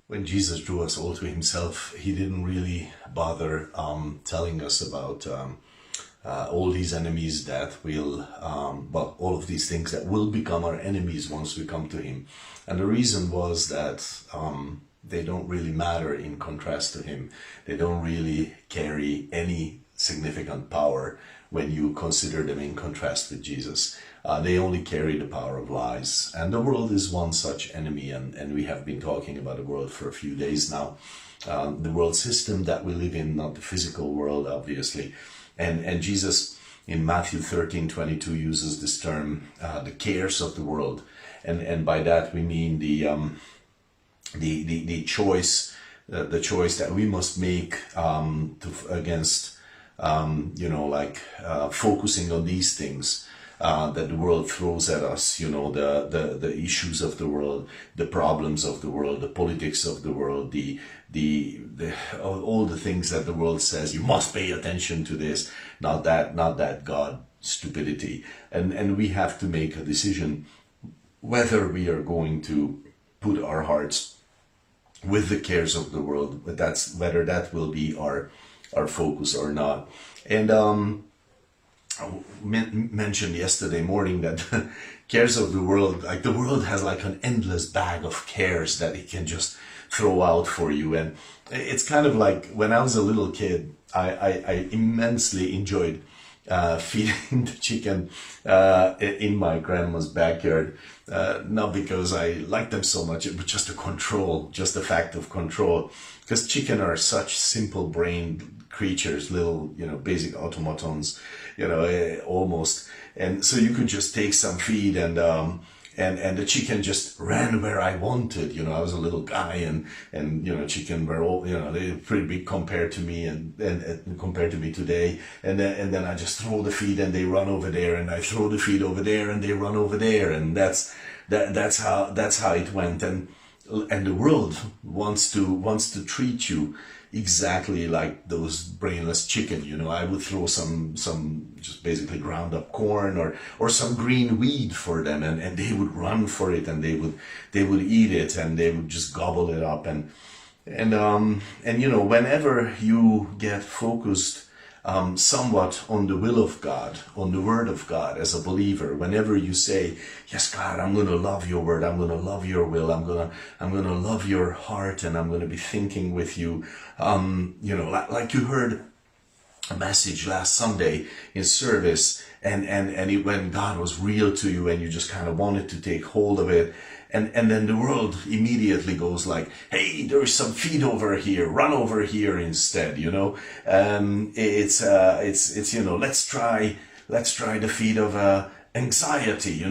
when Jesus drew us all to himself, he didn't really bother telling us about all these enemies that will, all of these things that will become our enemies once we come to him. And the reason was that they don't really matter in contrast to him. They don't really carry any significant power when you consider them in contrast with Jesus. They only carry the power of lies. And the world is one such enemy, and we have been talking about the world for a few days now. The world system that we live in, not the physical world, obviously. And Jesus in Matthew 13:22 uses this term, the cares of the world. And by that we mean the choice that we must make against focusing on these things that the world throws at us, the issues of the world, the problems of the world, the politics of the world, all the things that the world says, you must pay attention to this, not that God stupidity. And we have to make a decision whether we are going to put our hearts with the cares of the world, but whether that will be our focus or not. And I mentioned yesterday morning that cares of the world, like the world has like an endless bag of cares that it can just throw out for you. And it's kind of like when I was a little kid, I immensely enjoyed feeding the chicken in my grandma's backyard. Not because I liked them so much, but just the fact of control. Because chicken are such simple-brained creatures, little, basic automatons, almost. And so you could just take some feed and the chicken just ran where I wanted. I was a little guy and chicken were all, they're pretty big compared to me and compared to me today. And then I just throw the feed and they run over there, and I throw the feed over there and they run over there. And that's how it went. And the world wants to treat you exactly like those brainless chicken. I would throw some just basically ground up corn or some green weed for them, and they would run for it, and they would eat it, and they would just gobble it up. And whenever you get focused somewhat on the will of God, on the word of God as a believer, whenever you say, yes, God, I'm going to love your word, I'm going to love your will, I'm going to love your heart, and I'm going to be thinking with you, like you heard a message last Sunday in service, and when God was real to you and you just kind of wanted to take hold of it. And then the world immediately goes like, hey, there's some feed over here, run over here instead, it's let's try the feed of anxiety,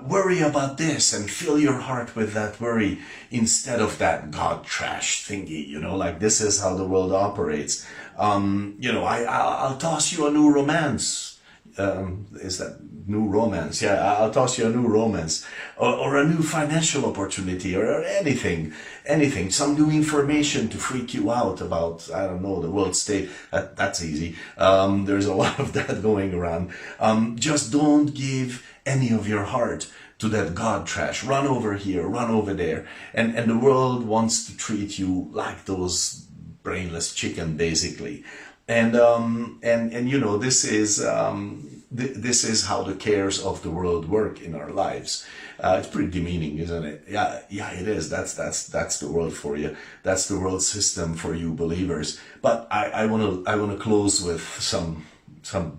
worry about this and fill your heart with that worry instead of that God trash thingy, like this is how the world operates. I'll toss you a new romance. Is that new romance? Yeah, I'll toss you a new romance or a new financial opportunity or anything, some new information to freak you out about, I don't know, the world state. That's easy. There's a lot of that going around. Just don't give any of your heart to that God trash. Run over here, run over there. And the world wants to treat you like those brainless chicken, basically. And this is how the cares of the world work in our lives. It's pretty demeaning, isn't it? Yeah, it is. That's the world for you. That's the world system for you believers. But I want to close with some a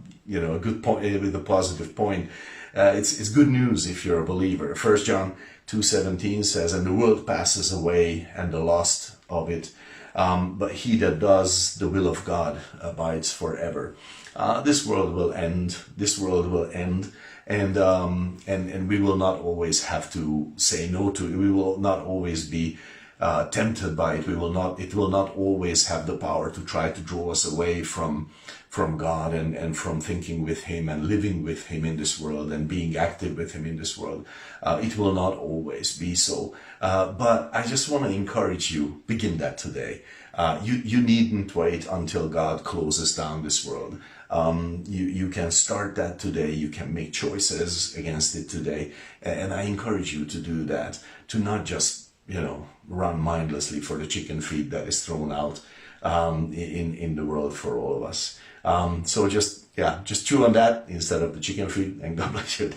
good point, with a positive point. It's good news if you're a believer. 1 John 2:17 says, and the world passes away and the lust of it, but he that does the will of God abides forever. This world will end. And we will not always have to say no to it. We will not always be tempted by it. It will not always have the power to try to draw us away from God and from thinking with him and living with him in this world and being active with him in this world. It will not always be so. But I just want to encourage you, begin that today. You needn't wait until God closes down this world. You can start that today. You can make choices against it today. And I encourage you to do that, to not just run mindlessly for the chicken feed that is thrown out in the world for all of us. So just chew on that instead of the chicken feed, and God bless your day.